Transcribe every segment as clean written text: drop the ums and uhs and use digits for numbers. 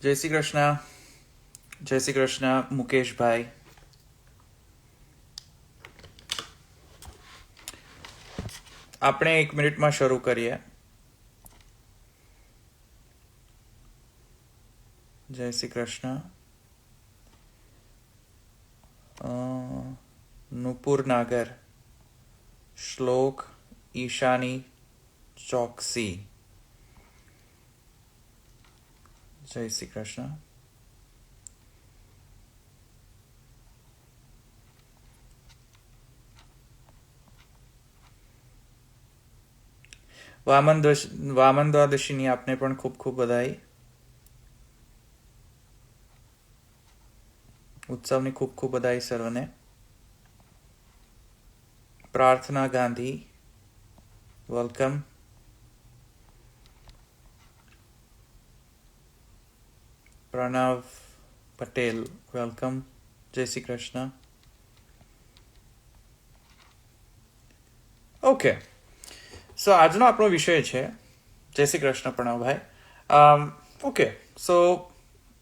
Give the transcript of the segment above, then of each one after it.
જય શ્રી કૃષ્ણ મુકેશભાઈ. આપણે 1 મિનિટમાં શરૂ કરીએ. જય શ્રી કૃષ્ણ. નુપુર નાગર, શ્લોક ઈશાની ચોકસી. જય શ્રી કૃષ્ણ. વામન દ્વાદશીની આપને પણ ખૂબ ખૂબ બધાઈ. ઉત્સવની ખૂબ ખૂબ બધાઈ સર્વને. પ્રાર્થના ગાંધી, વેલકમ. પ્રણવ પટેલ, વેલકમ. જય શ્રી કૃષ્ણ. ઓકે, સો આજનો આપણો વિષય છે. જય શ્રી કૃષ્ણ પ્રણવભાઈ. ઓકે, સો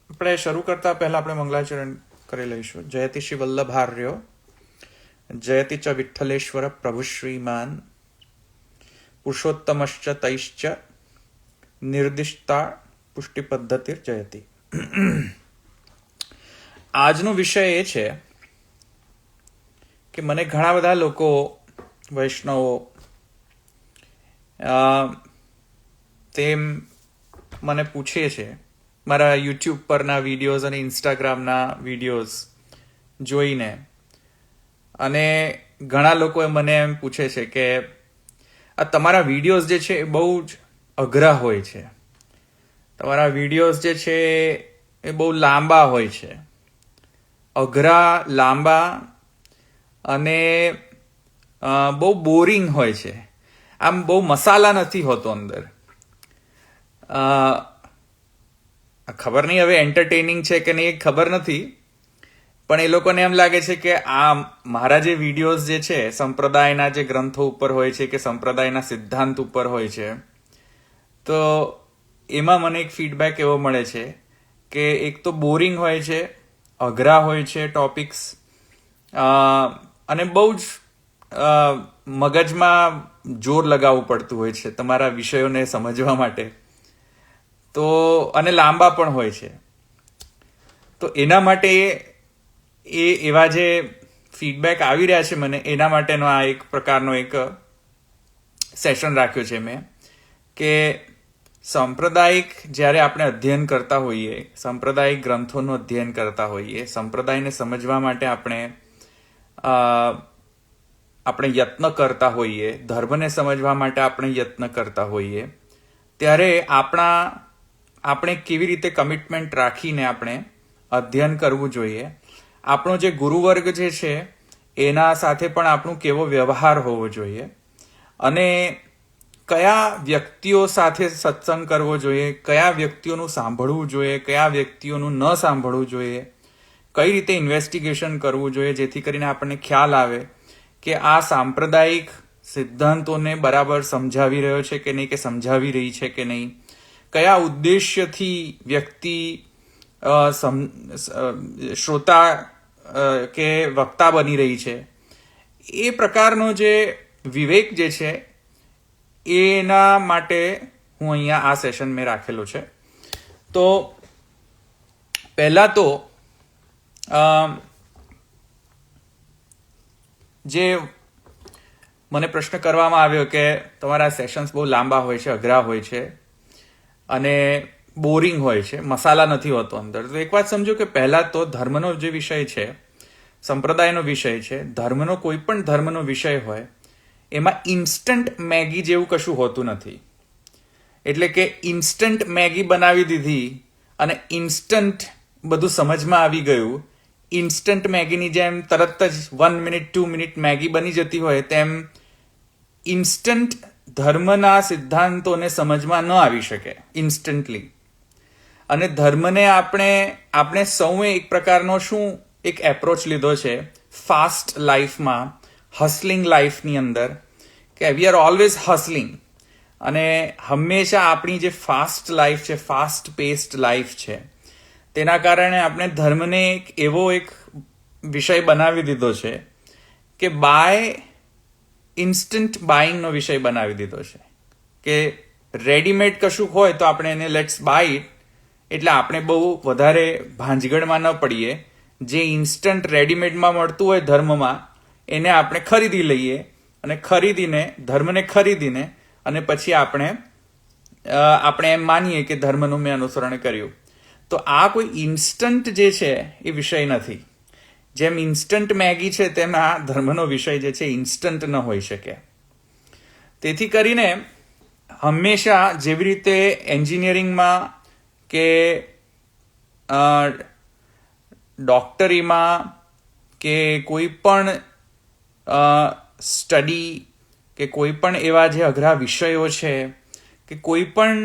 આપણે શરૂ કરતા પહેલા આપણે મંગલાચરણ કરી લઈશું. જયતિ શ્રી વલ્લભાર્યો, જયતિ ચ વિઠ્ઠલેશ્વર પ્રભુ શ્રીમાન, પુરુષોત્તમશ્ચ તૈશ્ચ નિર્દિષ્ટા પુષ્ટિ પદ્ધતિ જયતિ. આજનો વિષય એ છે કે મને ઘણા બધા લોકો, વૈષ્ણવો, તેમ મને પૂછે છે મારા યુટ્યુબ પરના વિડીયોઝ અને ઇન્સ્ટાગ્રામના વિડીયોઝ જોઈને. અને ઘણા લોકોએ મને એમ પૂછે છે કે આ તમારા વિડીયોઝ જે છે એ બહુ જ અઘરા હોય છે, તમારા વિડીયોઝ જે છે એ બહુ લાંબા હોય છે, અઘરા, લાંબા અને બહુ બોરિંગ હોય છે. આમ બહુ મસાલા નથી હોતો અંદર. ખબર નહીં હવે એન્ટરટેનિંગ છે કે નહીં ખબર નથી, પણ એ લોકોને એમ લાગે છે કે આ મારા જે વિડીયોઝ જે છે સંપ્રદાયના જે ગ્રંથો ઉપર હોય છે કે સંપ્રદાયના સિદ્ધાંત ઉપર હોય છે, તો એમાં મને એક ફીડબેક એવો મળે છે કે એક તો બોરિંગ હોય છે, અઘરા હોય છે ટોપિક્સ, અને બહુ જ મગજમાં જોર લગાવવું પડતું હોય છે તમારા વિષયોને સમજવા માટે. તો અને લાંબા પણ હોય છે. તો એના માટે એવા જે ફીડબેક આવી રહ્યા છે મને, એના માટેનો આ એક પ્રકારનો એક સેશન રાખ્યો છે મેં, કે સાંપ્રદાયિક જ્યારે આપણે અધ્યયન કરતા હોઈએ, સાંપ્રદાયિક ગ્રંથોનું અધ્યયન કરતા હોઈએ, સંપ્રદાયને સમજવા માટે આપણે યત્ન કરતા હોઈએ, ધર્મને સમજવા માટે આપણે યત્ન કરતા હોઈએ, ત્યારે આપણે કેવી રીતે કમિટમેન્ટ રાખીને આપણે અધ્યયન કરવું જોઈએ, આપણો જે ગુરુવર્ગ જે છે એના સાથે પણ આપણું કેવો વ્યવહાર હોવો જોઈએ, અને કયા વ્યક્તિઓ સાથે સત્સંગ કરવો જોઈએ, કયા વ્યક્તિઓનું સાંભળવું જોઈએ, કયા વ્યક્તિઓનું ન સાંભળવું જોઈએ, કઈ રીતે ઇન્વેસ્ટિગેશન કરવું જોઈએ, જેથી કરીને આપણને ખ્યાલ આવે કે આ સાંપ્રદાયિક સિદ્ધાંતોને બરાબર સમજાવી રહ્યો છે કે નહીં, કે સમજાવી રહી છે કે નહીં, કયા ઉદ્દેશ્યથી વ્યક્તિ શ્રોતા કે વક્તા બની રહી છે. એ પ્રકારનો જે વિવેક જે છે એના માટે હું અહીંયા આ સેશન મેં રાખેલો છે. તો પહેલા તો જે મને પ્રશ્ન કરવામાં આવ્યો કે તમારા સેશન્સ બહુ લાંબા હોય છે, અઘરા હોય છે અને બોરિંગ હોય છે, મસાલા નથી હોતો અંદર. તો એક વાત સમજો કે પહેલા તો ધર્મનો જે વિષય છે, સંપ્રદાયનો વિષય છે, કોઈ પણ ધર્મનો વિષય હોય એમાં ઇન્સ્ટન્ટ મેગી જેવું કશું હોતું નથી. એટલે કે ઇન્સ્ટન્ટ મેગી બનાવી દીધી અને ઇન્સ્ટન્ટ બધું સમજમાં આવી ગયું, ઇન્સ્ટન્ટ મેગીની જેમ તરત જ 1 મિનિટ 2 મિનિટ મેગી બની જતી હોય, તેમ ઇન્સ્ટન્ટ ધર્મના સિદ્ધાંતોને સમજમાં ન આવી શકે ઇન્સ્ટન્ટલી. અને ધર્મને આપણે સૌએ એક પ્રકારનો એક એપ્રોચ લીધો છે ફાસ્ટ લાઈફમાં, હસલિંગ લાઈફની અંદર, કે વી આર ઓલવેઝ હસલિંગ. અને હંમેશા આપણી જે ફાસ્ટ લાઈફ છે, ફાસ્ટ પેસ્ડ લાઈફ છે, તેના કારણે આપણે ધર્મને એક વિષય બનાવી દીધો છે કે ઇન્સ્ટન્ટ બાઇંગનો વિષય બનાવી દીધો છે કે રેડીમેડ કશુંક હોય તો આપણે એને લેટ્સ બાય ઇટ, એટલે આપણે બહુ વધારે ભાંજગડમાં ન પડીએ. જે ઇન્સ્ટન્ટ રેડીમેડમાં મળતું હોય ધર્મમાં એને આપણે ખરીદી લઈએ અને ધર્મને ખરીદીને અને પછી આપણે એમ માનીએ કે ધર્મનું મેં અનુસરણ કર્યું. તો આ કોઈ ઇન્સ્ટન્ટ જે છે એ વિષય નથી. જેમ ઇન્સ્ટન્ટ મેગી છે તેમ આ ધર્મનો વિષય જે છે ઇન્સ્ટન્ટ ન હોઈ શકે. તેથી કરીને હંમેશા જેવી રીતે એન્જિનિયરિંગમાં કે ડોક્ટરીમાં કે કોઈ પણ સ્ટડી કે કોઈ પણ એવા જે અઘરા વિષયો છે કે કોઈ પણ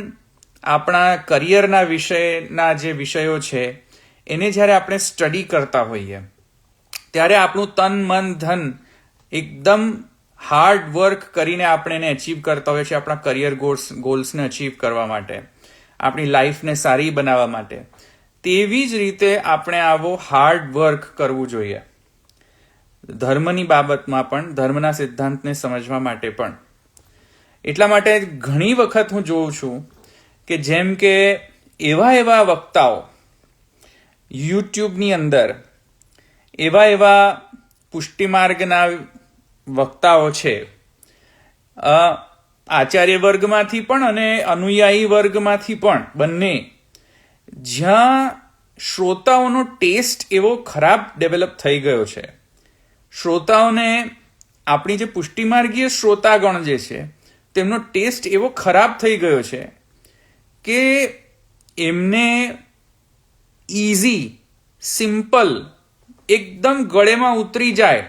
આપણા કરિયરના વિષયના જે વિષયો છે એને જ્યારે આપણે સ્ટડી કરતા હોઈએ ત્યારે આપણું તન મન ધન એકદમ હાર્ડ વર્ક કરીને આપણે એને અચીવ કરતા હોઈએ છીએ આપણા કરિયર ગોલ્સને અચીવ કરવા માટે, આપણી લાઈફને સારી બનાવવા માટે. તેવી જ રીતે આપણે આવો હાર્ડ વર્ક કરવું જોઈએ ધર્મની બાબતમાં પણ, ધર્મના સિદ્ધાંતને સમજવા માટે પણ. એટલા માટે ઘણી વખત હું જોઉં છું કે જેમ કે એવા વક્તાઓ યુટ્યુબની અંદર એવા પુષ્ટિમાર્ગના વક્તાઓ છે આચાર્ય વર્ગમાંથી પણ અને અનુયાયી વર્ગમાંથી પણ બંને, જ્યાં શ્રોતાઓનો ટેસ્ટ એવો ખરાબ ડેવલપ થઈ ગયો છે. શ્રોતાઓને આપણી જે પુષ્ટિમાર્ગીય શ્રોતાગણ જે છે તેમનો ટેસ્ટ એવો ખરાબ થઈ ગયો છે કે એમને ઇઝી, સિમ્પલ, એકદમ ગળેમાં ઉતરી જાય,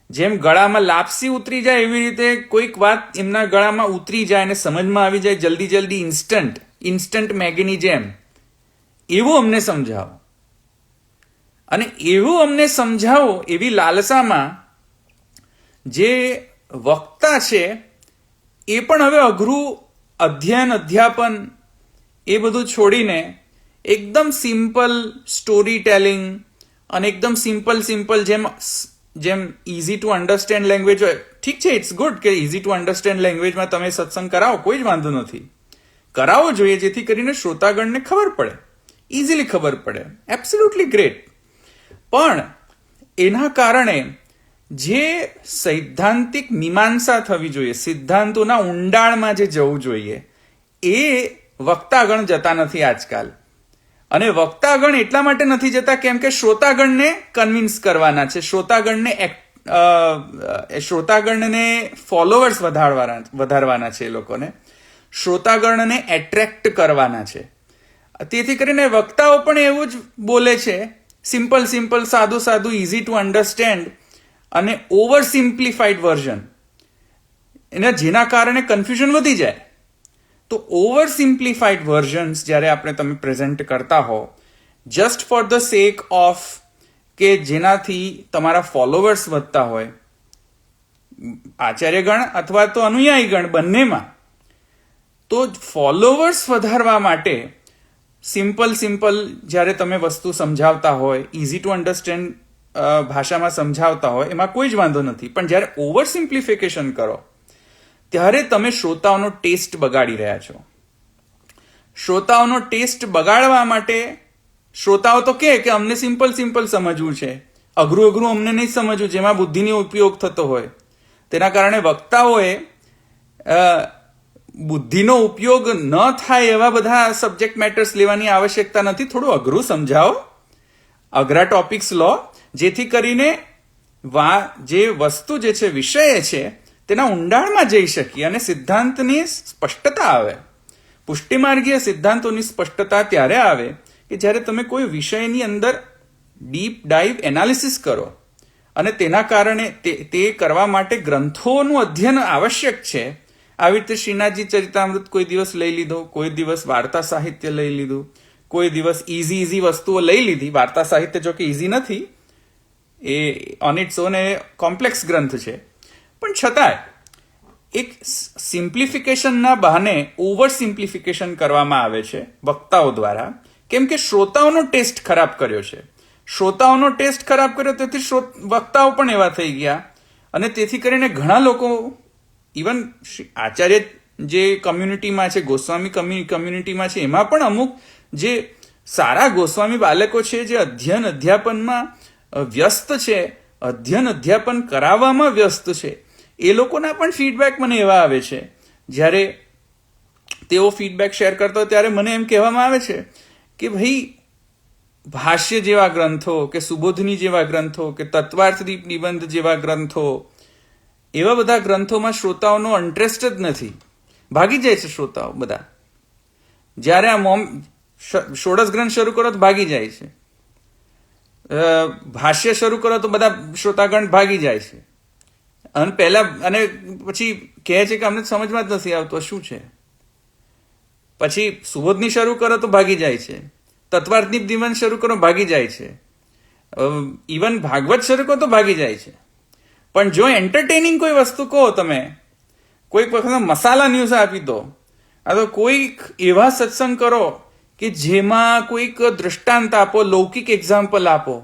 જેમ ગળામાં લાપસી ઉતરી જાય એવી રીતે કોઈક વાત એમના ગળામાં ઉતરી જાય અને સમજમાં આવી જાય જલ્દી ઇન્સ્ટન્ટ મેગીની જેમ. એવું અમને સમજાવો. અને એવું અમને સમજાવો એવી લાલસામાં જે વક્તા છે એ પણ હવે અઘરું અધ્યાપન એ બધું છોડીને એકદમ સિમ્પલ સ્ટોરી ટેલિંગ અને એકદમ સિમ્પલ જેમ ઇઝી ટુ અન્ડરસ્ટેન્ડ લેંગ્વેજ હોય. ઠીક છે, ઇટ્સ ગુડ કે ઇઝી ટુ અન્ડરસ્ટેન્ડ લેંગ્વેજમાં તમે સત્સંગ કરાવો, કોઈ જ વાંધો નથી, કરાવવો જોઈએ જેથી કરીને શ્રોતાગણને ખબર પડે, ઇઝીલી ખબર પડે, એબ્સોલ્યુટલી ગ્રેટ. પણ એના કારણે જે સૈદ્ધાંતિક મીમાંસા થવી જોઈએ, સિદ્ધાંતોના ઊંડાણમાં જે જવું જોઈએ એ વક્તાગણ જતા નથી આજકાલ. અને વક્તાગણ એટલા માટે નથી જતા કેમ કે શ્રોતાગણને કન્વિન્સ કરવાના છે, શ્રોતાગણને ફોલોવર્સ વધારવાના છે, એ લોકોને શ્રોતાગણને એટ્રેક્ટ કરવાના છે. તેથી કરીને વક્તાઓ પણ એવું જ બોલે છે, સિમ્પલ સાદું ઇઝી ટુ અન્ડરસ્ટેન્ડ અને ઓવર સિમ્પ્લિફાઈડ વર્ઝન, જેના કારણે કન્ફ્યુઝન વધી જાય. તો ઓવર સિમ્પ્લિફાઈડ વર્ઝન્સ જ્યારે તમે પ્રેઝન્ટ કરતા હો just for the sec of કે જેનાથી તમારા ફોલોવર્સ વધતા હોય, આચાર્યગણ અથવા તો અનુયાયીગણ બંનેમાં, તો ફોલોવર્સ વધારવા માટે સિમ્પલ જ્યારે તમે વસ્તુ સમજાવતા હોય, ઇઝી ટુ અન્ડરસ્ટેન્ડ ભાષામાં સમજાવતા હોય એમાં કોઈ જ વાંધો નથી. પણ જ્યારે ઓવર સિમ્પ્લિફિકેશન કરો ત્યારે તમે શ્રોતાઓનો ટેસ્ટ બગાડી રહ્યા છો. શ્રોતાઓનો ટેસ્ટ બગાડવા માટે શ્રોતાઓ તો કે અમને સિમ્પલ સમજવું છે, અઘરું અમને નહીં સમજવું જેમાં બુદ્ધિનો ઉપયોગ થતો હોય. તેના કારણે વક્તાઓએ બુદ્ધિનો ઉપયોગ ન થાય એવા બધા સબ્જેક્ટ મેટર્સ લેવાની આવશ્યકતા નથી. થોડું અઘરું સમજાવો, અઘરા ટોપિક્સ લો, જેથી કરીને જે વસ્તુ જે છે, વિષય છે તેના ઊંડાણમાં જઈ શકીએ અને સિદ્ધાંતની સ્પષ્ટતા આવે. પુષ્ટિમાર્ગીય સિદ્ધાંતોની સ્પષ્ટતા ત્યારે આવે કે જ્યારે તમે કોઈ વિષયની અંદર ડીપ ડાઇવ એનાલિસિસ કરો અને તેના કારણે તે કરવા માટે ગ્રંથોનું અધ્યયન આવશ્યક છે. આવી રીતે શ્રીનાથજી ચરિતામૃત કોઈ દિવસ લઈ લીધો, કોઈ દિવસ વાર્તા સાહિત્ય લઈ લીધું, કોઈ દિવસ ઇઝી વસ્તુઓ લઈ લીધી. વાર્તા સાહિત્ય જો કે ઇઝી નથી, એ on it's on a complex ગ્રંથ છે, પણ છતાંય એક સિમ્પ્લિફિકેશનના બહાને ઓવર સિમ્પ્લિફિકેશન કરવામાં આવે છે વક્તાઓ દ્વારા કેમ કે શ્રોતાઓનો ટેસ્ટ ખરાબ કર્યો છે. શ્રોતાઓનો ટેસ્ટ ખરાબ કર્યો તેથી વક્તાઓ પણ એવા થઈ ગયા, અને તેથી કરીને ઘણા લોકો, ઇવન આચાર્ય જે કમ્યુનિટીમાં છે, ગોસ્વામી કમ્યુનિટીમાં છે, એમાં પણ અમુક જે સારા ગોસ્વામી બાળકો છે, જે અધ્યયન અધ્યાપનમાં વ્યસ્ત છે, અધ્યયન અધ્યાપન કરાવવામાં વ્યસ્ત છે, એ લોકોના પણ ફીડબેક મને એવા આવે છે. જ્યારે તેઓ ફીડબેક શેર કરતા હોય ત્યારે મને એમ કહેવામાં આવે છે કે ભાઈ, ભાષ્ય જેવા ગ્રંથો કે સુબોધની જેવા ગ્રંથો કે તત્વાર્થદીપ નિબંધ જેવા ગ્રંથો, એવા બધા ગ્રંથોમાં શ્રોતાઓનો ઇન્ટરેસ્ટ જ નથી. ભાગી જાય છે શ્રોતાઓ બધા. જ્યારે આ ષોડશ ગ્રંથ શરૂ કરો તો ભાગી જાય છે, ભાષ્ય શરૂ કરો તો બધા શ્રોતાગણ ભાગી જાય છે, અને પછી કહે છે કે અમને સમજમાં જ નથી આવતું શું છે. પછી સુબોધની શરૂ કરો તો ભાગી જાય છે, તત્વાર્થની નિબંધ શરૂ કરો ભાગી જાય છે, ઇવન ભાગવત શરૂ કરો તો ભાગી જાય છે. પણ જો એન્ટરટેનિંગ કોઈ વસ્તુ કહો, તમે કોઈક વખત મસાલા ન્યૂઝ આપી દો, આ તો કોઈક એવા સત્સંગ કરો કે જેમાં કોઈક દ્રષ્ટાંત આપો, લૌકિક એક્ઝામ્પલ આપો,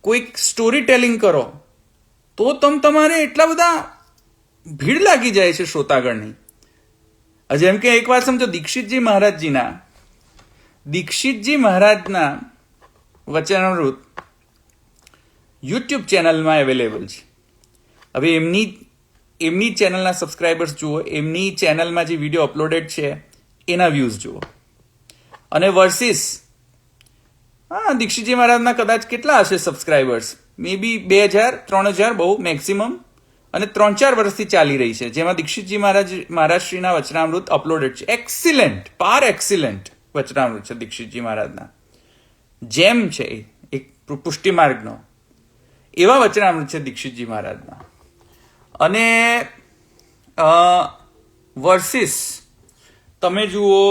કોઈક સ્ટોરી ટેલિંગ કરો, તો તમારે એટલા બધા ભીડ લાગી જાય છે શ્રોતાગણની. જેમ કે એક વાત સમજો, દીક્ષિતજી મહારાજના વચનામૃત યુટ્યુબ ચેનલમાં અવેલેબલ છે. હવે એમની ચેનલના સબસ્ક્રાઇબર્સ જુઓ, એમની ચેનલમાં જે વિડીયો અપલોડેડ છે એના વ્યૂઝ જુઓ, અને વર્સિસ દીક્ષિતજી મહારાજના કદાચ કેટલા હશે સબસ્ક્રાઇબર્સ, મે બી 2000-3000 બહુ મેક્સિમમ, અને 3-4 વર્ષથી ચાલી રહી છે, જેમાં દીક્ષિતજી મહારાજશ્રીના વચનામૃત અપલોડેડ છે. એક્સિલન્ટ, પાર એક્સિલન્ટ વચનામૃત છે દીક્ષિતજી મહારાજના. જેમ છે એક પુષ્ટિ માર્ગનો, એવા વચનામૃત છે દીક્ષિતજી મહારાજના. અને વર્સિસ તમે જુઓ,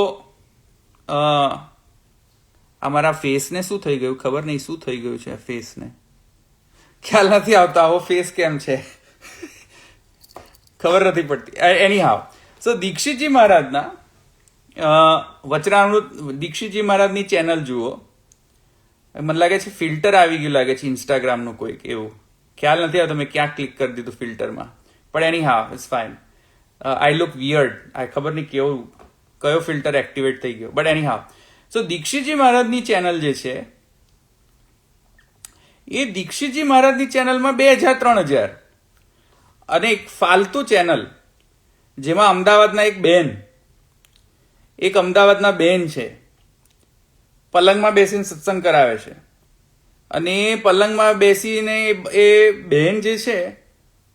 અમારા ફેસને શું થઈ ગયું ખબર નહીં, શું થઈ ગયું છે આ ફેસને, ખ્યાલ નથી આવતો આવો ફેસ કેમ છે, ખબર નથી પડતી. એની હાવ, સો દીક્ષિતજી મહારાજના વચનામૃત, દીક્ષિતજી મહારાજની ચેનલ જુઓ. મને લાગે છે ફિલ્ટર આવી ગયું લાગે છે ઇન્સ્ટાગ્રામનું કોઈક એવું, ખ્યાલ નથી આવતો મેં ક્યાં ક્લિક કરી દીધું ફિલ્ટરમાં, પણ anyhow it's fine. I look weird, આ ખબર નહીં કયો ફિલ્ટર એક્ટિવેટ થઈ ગયો, બટ એની હાવ. સો દીક્ષિતજી મહારાજની ચેનલ જે છે, એ દીક્ષિતજી મહારાજની ચેનલમાં 2000-3000, અને એક ફાલતુ ચેનલ જેમાં અમદાવાદના બેન છે, પલંગમાં બેસીને સત્સંગ કરાવે છે, અને એ પલંગમાં બેસીને એ બેન જે છે,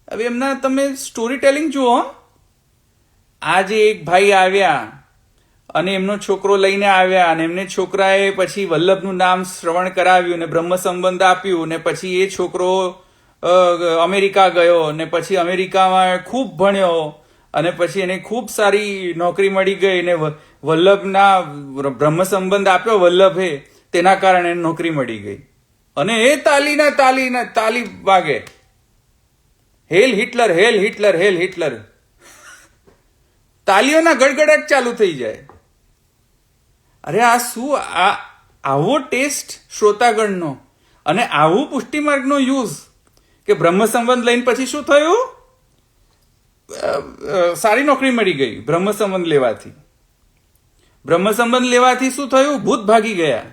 હવે એમના તમે સ્ટોરી ટેલિંગ જુઓ. આજે એક ભાઈ આવ્યા અને એમનો છોકરો લઈને આવ્યા, અને એમને છોકરાએ પછી વલ્લભનું નામ શ્રવણ કરાવ્યું ને બ્રહ્મ સંબંધ આપ્યું, ને પછી એ છોકરો અમેરિકા ગયો, ને પછી અમેરિકામાં ખૂબ ભણ્યો, અને પછી એને ખૂબ સારી નોકરી મળી ગઈ, ને વલ્લભના બ્રહ્મ સંબંધ આપ્યો વલ્લભે, તેના કારણે નોકરી મળી ગઈ. અને એ તાલી વાગે, હેલ હિટલર, હેલ હિટલર, હેલ હિટલર, તાલીઓના ગડગડાટ ચાલુ થઈ જાય. અરે આ શું, આવો ટેસ્ટ શ્રોતાગણનો, અને આવું પુષ્ટિ માર્ગનો યુઝ, કે બ્રહ્મ સંબંધ લઈને પછી શું થયું, સારી નોકરી મળી ગઈ બ્રહ્મ સંબંધ લેવાથી. બ્રહ્મ સંબંધ લેવાથી શું થયું, ભૂત ભાગી ગયા.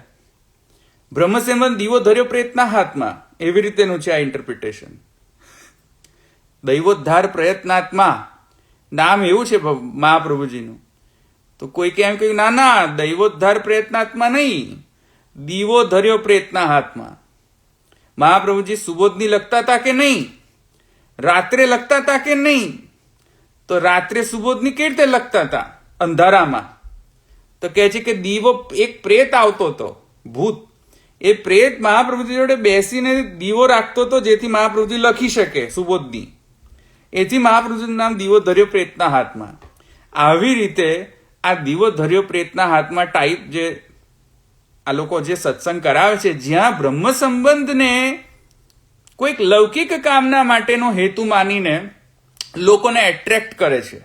બ્રહ્મ સંબંધ દીવો ધર્યો પ્રેતના હાથમાં, એવી રીતેનું છે આ ઇન્ટરપ્રિટેશન. દૈવોદ્ધાર પ્રયત્નાત્મા નામ એવું છે મહાપ્રભુજીનું. તો કોઈ કેમ કહ્યું, ના, દૈવોદ્ધાર પ્રયત્નાત્મા નહીં, દીવો ધર્યો પ્રેતના હાથમાં. મહાપ્રભુજી સુબોધની લખતા હતા કે નહીં, રાત્રે લખતા હતા કે નહીં, તો રાત્રે સુબોધની કેવી રીતે લખતા હતા અંધારામાં, તો કહે છે કે દીવો, એક પ્રેત આવતો હતો, ભૂત, એ પ્રેત મહાપ્રભુજી જોડે બેસીને દીવો રાખતો હતો, જેથી મહાપ્રભુજી લખી શકે સુબોધની. એથી મહાપ્રભુજીનું નામ દીવો ધર્યો પ્રેતના હાથમાં. આવી રીતે આ દીવો ધર્યો પ્રેતના હાથમાં ટાઈપ જે આ લોકો જે સત્સંગ કરાવે છે, જ્યાં બ્રહ્મ સંબંધને કોઈક લૌકિક કામના માટેનો હેતુ માનીને લોકોને એટ્રેક્ટ કરે છે,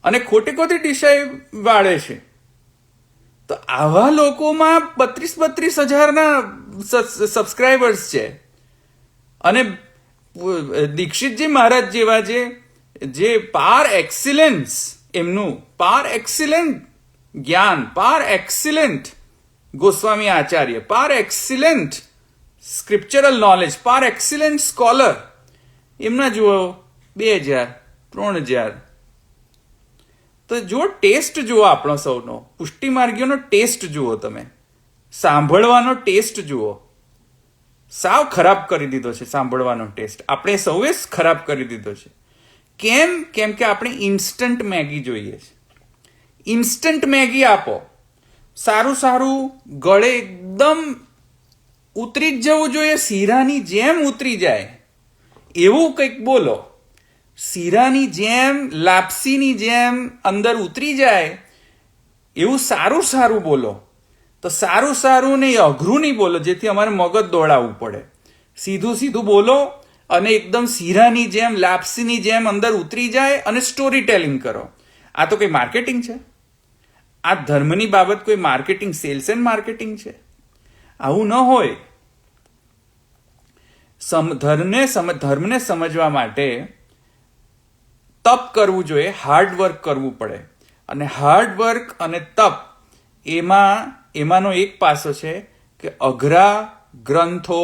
અને ખોટી દિશાએ વાળે છે. તો આવા લોકોમાં 32,000 સબસ્ક્રાઈબર્સ છે. અને દીક્ષિતજી મહારાજ જેવા જે પાર એક્સિલન્સ, એમનું પાર એક્સિલન્ટ જ્ઞાન, પાર એક્સિલન્ટ ગોસ્વામી આચાર્ય, પાર એક્સિલન્ટ સ્ક્રિપ્ચરલ નોલેજ, પાર એક્સિલન્ટ સ્કોલર, એમના જુઓ 2,000, 3,000. તો જુઓ, ટેસ્ટ જુઓ આપણો સૌનો, પુષ્ટિ માર્ગીઓનો ટેસ્ટ જુઓ, તમે સાંભળવાનો ટેસ્ટ જુઓ. સાવ ખરાબ કરી દીધો છે સાંભળવાનો ટેસ્ટ. આપણે સૌએ ખરાબ કરી દીધો છે. કેમ કે આપણે ઇન્સ્ટન્ટ મેગી જોઈએ છે. ઇન્સ્ટન્ટ મેગી આપો, સારું સારું ગળે એકદમ ઉતરી જ જવું જોઈએ, શીરાની જેમ ઉતરી જાય એવું કંઈક બોલો. શીરાની જેમ, લાપસીની જેમ અંદર ઉતરી જાય એવું સારું સારું બોલો. તો સારું સારું નહીં, અઘરું નહીં બોલો, જેથી અમારે મગજ દોડાવવું પડે. સીધું સીધું બોલો અને એકદમ શીરાની જેમ, લાપસીની જેમ અંદર ઉતરી જાય અને સ્ટોરી ટેલિંગ કરો. આ તો કંઈ માર્કેટિંગ છે? આ ધર્મની બાબત કોઈ માર્કેટિંગ, સેલ્સ એન્ડ માર્કેટિંગ છે? આવું ન હોય. ધર્મને સમજવા માટે તપ કરવું જોઈએ, હાર્ડવર્ક કરવું પડે. અને હાર્ડવર્ક અને તપ એમાંનો એક પાસો છે કે અઘરા ગ્રંથો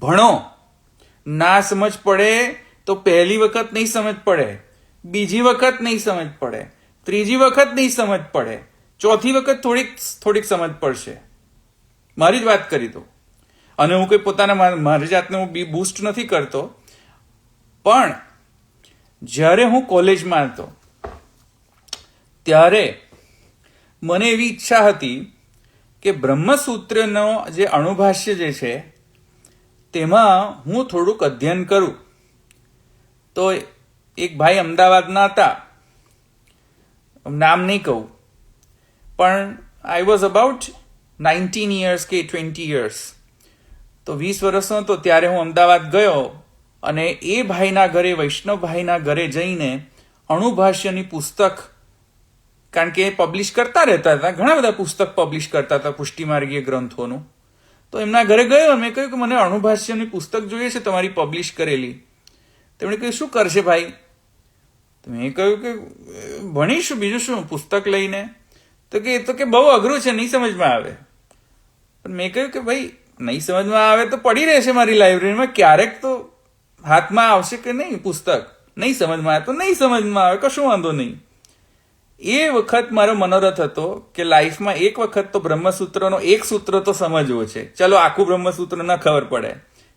ભણો. ના સમજ પડે તો પહેલી વખત નહીં સમજ પડે, બીજી વખત નહીં સમજ પડે, ત્રીજી વખત નહીં સમજ પડે, ચોથી વખત થોડીક સમજ પડશે. મારી જ વાત કરી દો. અને હું કોઈ પોતાના મારી જાતને હું બૂસ્ટ નથી કરતો, પણ જ્યારે હું કોલેજમાં હતો ત્યારે મને એવી ઈચ્છા હતી કે બ્રહ્મસૂત્રનો જે અણુભાષ્ય જે છે તેમાં હું થોડુંક અધ્યયન કરું. તો એક ભાઈ અમદાવાદના હતા, નામ નહીં કહું, પણ આઈ વોઝ અબાઉટ 19 years કે 20 years. તો 20 વર્ષનો હતો ત્યારે હું અમદાવાદ ગયો અને એ ભાઈના ઘરે, વૈષ્ણવભાઈના ઘરે જઈને અણુભાષ્યની પુસ્તક, કારણ કે એ પબ્લિશ કરતા રહેતા હતા, ઘણા બધા પુસ્તક પબ્લિશ કરતા હતા પુષ્ટિમાર્ગીય ગ્રંથોનું. તો એમના ઘરે ગયો, મેં કહ્યું કે મને અણુભાષ્યની પુસ્તક જોઈએ છે તમારી પબ્લિશ કરેલી. તેમણે કહ્યું શું કરશે ભાઈ? તો મેં કહ્યું કે ભણીશું, બીજું શું, પુસ્તક લઈને. તો કે એ તો કે બહુ અઘરું છે, નહીં સમજમાં આવે. પણ મેં કહ્યું કે ભાઈ નહીં સમજમાં આવે તો પડી રહેશે મારી લાઇબ્રેરીમાં, ક્યારેક તો હાથમાં આવશે કે નહીં પુસ્તક. નહીં સમજમાં આવે તો નહીં સમજમાં આવે, કશું વાંધો નહીં. એ વખત મારો મનોરથ હતો કે લાઈફમાં એક વખત તો બ્રહ્મસૂત્રનો એક સૂત્ર તો સમજવો છે. ચલો આખું બ્રહ્મસૂત્ર ન ખબર પડે,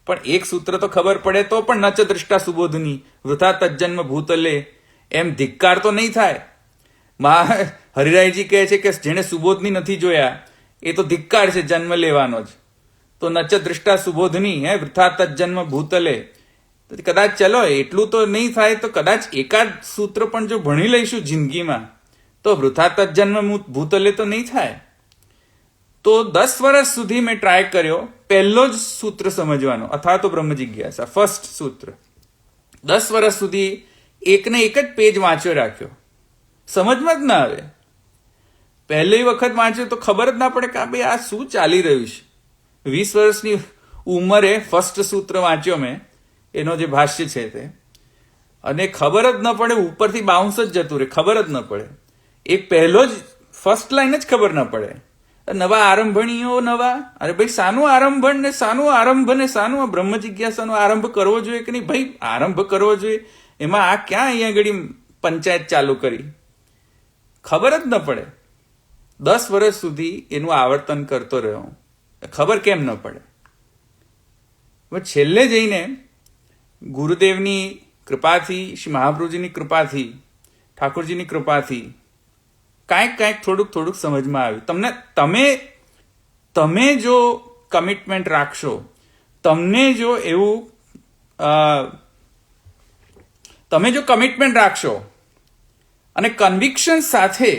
પણ એક સૂત્ર તો ખબર પડે તો પણ નચ દૃષ્ટા સુબોધની વૃથા તજ્જન્મ ભૂતલે, એમ ધિક્કાર તો નહીં થાય. હરિરાયજી કહે છે કે જેને સુબોધની નથી જોયા એ તો ધિક્કાર છે જન્મ લેવાનો જ. તો નચ દૃષ્ટા સુબોધની, વૃથા તજ્જન્મ ભૂતલે. કદાચ ચલો એટલું તો નહીં થાય તો કદાચ એકાદ સૂત્ર પણ જો ભણી લઈશું જિંદગીમાં તો વૃથા તજ્જન્મ ભૂતલે તો નહીં થાય. તો 10 વર્ષ સુધી મેં ટ્રાય કર્યો પહેલો જ સૂત્ર સમજવાનો, અથવા તો બ્રહ્મ જિજ્ઞાસા, ફર્સ્ટ સૂત્ર. 10 વર્ષ સુધી એકને એક જ પેજ વાંચ્યો રાખ્યો, સમજમાં જ ના આવે. પહેલી વખત વાંચ્યો તો ખબર જ ના પડે કે ભાઈ આ શું ચાલી રહ્યું છે. 20 વર્ષની ઉંમરે ફર્સ્ટ સૂત્ર વાંચ્યો મેં, એનો જે ભાષ્ય છે તે, અને ખબર જ ન પડે, ઉપરથી બાઉન્સ જ જતું રહે, ખબર જ ન પડે. એક પહેલો જ ફર્સ્ટ લાઈન જ ખબર ન પડે. નવા આરંભણીઓ નવા, અરે ભાઈ સાનું આરંભણ ને સાનું આરંભ ને સાનું બ્રહ્મ જિજ્ઞાસાનો આરંભ કરવો જોઈએ કે નહીં? ભાઈ આરંભ કરવો જોઈએ, એમાં આ ક્યાં અહીંયા ઘડી પંચાયત ચાલુ કરી? ખબર જ ન પડે. 10 વર્ષ સુધી એનું આવર્તન કરતો રહ્યો, ખબર કેમ ન પડે? છેલ્લે જઈને ગુરુદેવની કૃપાથી, શ્રી મહાપ્રભુજીની કૃપાથી, ઠાકોરજીની કૃપાથી કાંઈક થોડુંક સમજમાં આવ્યું. તમે જો કમિટમેન્ટ રાખશો, તમને જો એવું તમે જો કમિટમેન્ટ રાખશો અને કન્વિક્શન સાથે,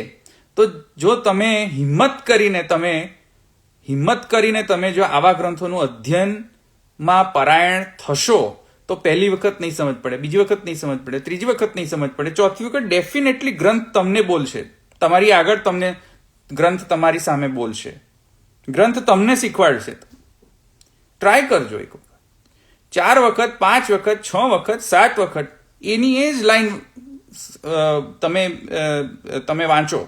તો જો તમે હિંમત કરીને તમે જો આવા ગ્રંથોનું અધ્યયનમાં પરાયણ થશો તો પહેલી વખત નહીં સમજ પડે, બીજી વખત નહીં સમજ પડે, ત્રીજી વખત નહીં સમજ પડે, ચોથી વખત ડેફિનેટલી ગ્રંથ તમને બોલશે, તમારી આગળ તમને ગ્રંથ તમારી સામે બોલશે, ગ્રંથ તમને શીખવાડશે. ટ્રાય કરજો એક વખત, 4 વખત, 5 વખત, 6 વખત, 7 વખત એની એ જ લાઈન તમે વાંચો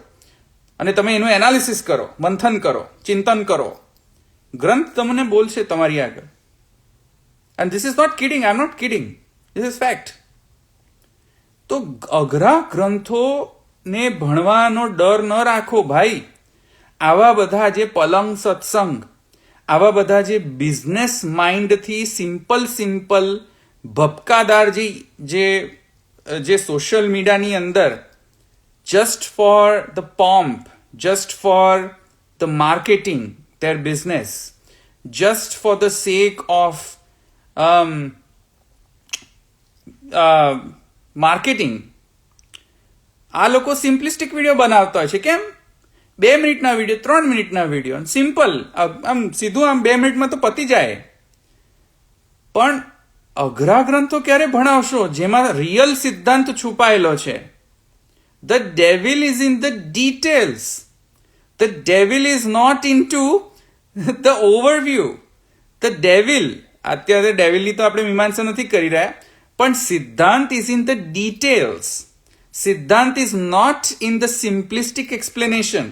અને તમે એનું એનાલિસિસ કરો, મંથન કરો, ચિંતન કરો. ગ્રંથ તમને બોલશે તમારી આગળ. And this is not kidding, I am not kidding, this is fact. તો અઘરા ગ્રંથોને ભણવાનો ડર ન રાખો ભાઈ. આવા બધા જે પલંગ સત્સંગ, આવા બધા જે બિઝનેસ માઇન્ડથી સિમ્પલ ભપકાદાર જે સોશિયલ મીડિયાની અંદર just for the pomp, just for the marketing their business, just for the sake of marketing, આ લોકો સિમ્પલિસ્ટિક વિડીયો બનાવતા હોય છે. કેમ? 2 મિનિટના વિડીયો, 3 મિનિટના વિડીયો, સિમ્પલ, આમ સીધું, આમ 2 મિનિટમાં તો પતી જાય. પણ અઘરા ગ્રંથો ક્યારે ભણાવશો જેમાં રિયલ સિદ્ધાંત છુપાયેલો છે? The devil is in the details. The devil is not into the overview. The devil, અત્યારે ડેવિલની તો આપણે મીમાંસા નથી કરી રહ્યા, પણ સિદ્ધાંત is in the details. સિદ્ધાંત is not in the simplistic explanation.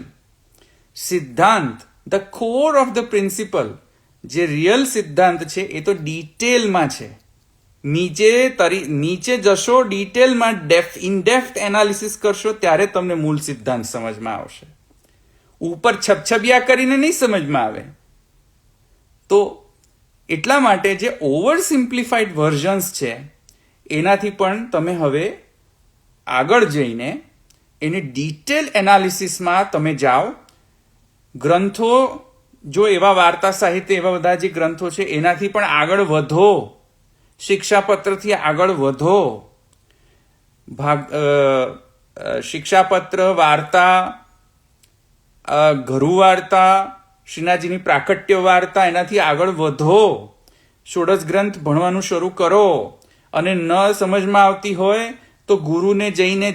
સિદ્ધાંત, the core of the principle, જે રિયલ સિદ્ધાંત છે એ તો ડિટેલમાં છે. નીચે જશો, ડિટેલમાં ઇન ડેપ્થ એનાલિસિસ કરશો ત્યારે તમને મૂળ સિદ્ધાંત સમજમાં આવશે. ઉપર છબછબિયા કરીને નહીં સમજમાં આવે. તો એટલા માટે જે ઓવર સિમ્પ્લિફાઈડ વર્ઝન્સ છે એનાથી પણ તમે હવે આગળ જઈને એને ડિટેલ એનાલિસિસમાં તમે જાઓ. ગ્રંથો, જો એવા વાર્તા સાહિત્ય, એવા બધા જે ગ્રંથો છે એનાથી પણ આગળ વધો, શિક્ષાપત્રથી આગળ વધો. શિક્ષાપત્ર, વાર્તા, ઘરુ વાર્તા, શ્રીનાથજીની પ્રાકટ્ય વાર્તા, એનાથી આગળ વધો. ષોડશ ગ્રંથ ભણવાનું શરૂ કરો. અને ન સમજમાં આવતી હોય તો ગુરુને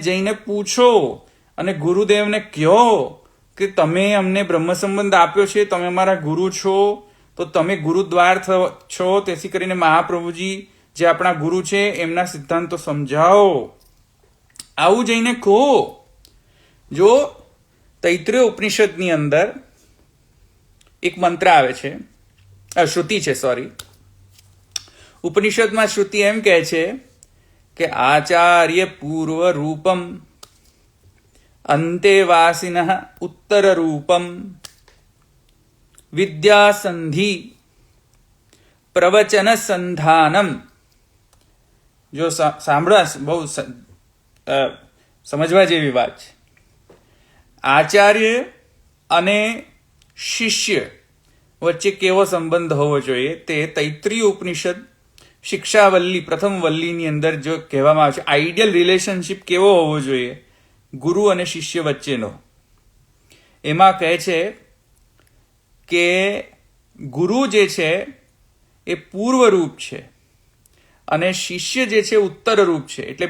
જઈને પૂછો અને ગુરુદેવને કહો કે તમે અમને બ્રહ્મ સંબંધ આપ્યો છે, તમે અમારા ગુરુ છો, તો તમે ગુરુદ્વાર છો, તેથી કરીને મહાપ્રભુજી જે આપણા ગુરુ છે એમના સિદ્ધાંતો સમજાવો. આવું જઈને કહો. જો તૈત્રીય ઉપનિષદની અંદર એક મંત્ર આવે છે, શ્રુતિ છે, સોરી, ઉપનિષદમાં શ્રુતિ એમ કહે છે કે આચાર્ય પૂર્વ રૂપમ અંતેવાસિન ઉત્તર રૂપમ વિદ્યાસંધિ પ્રવચન સંધાનમ. જો સાંભળા, બહુ સમજવા જેવી વાત છે. આચાર્ય અને શિષ્ય વચ્ચે કેવો સંબંધ હોવો જોઈએ તે તૈત્રીય ઉપનિષદ શિક્ષાવલ્લી, પ્રથમ વલ્લીની અંદર જો કહેવામાં આવે છે. આઈડિયલ રિલેશનશિપ કેવો હોવો જોઈએ ગુરુ અને શિષ્ય વચ્ચેનો, એમાં કહે છે કે ગુરુ જે છે એ પૂર્વ રૂપ છે અને શિષ્ય જે છે ઉત્તર રૂપ છે. એટલે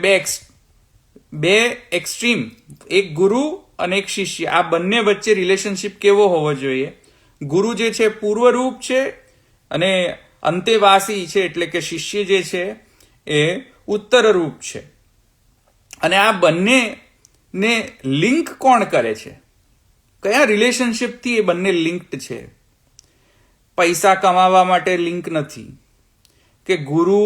બે એક્સ્ટ્રીમ, એક ગુરુ અને એક શિષ્ય, આ બંને વચ્ચે રિલેશનશિપ કેવો હોવો જોઈએ? ગુરુ જે છે પૂર્વ રૂપ છે અને અંતેવાસી છે, એટલે કે શિષ્ય જે છે એ ઉત્તર રૂપ છે. અને આ બંનેને લિંક કોણ કરે છે? કયા રિલેશનશિપથી એ બંને લિંક્ડ છે? પૈસા કમાવા માટે લિંક નથી, કે ગુરુ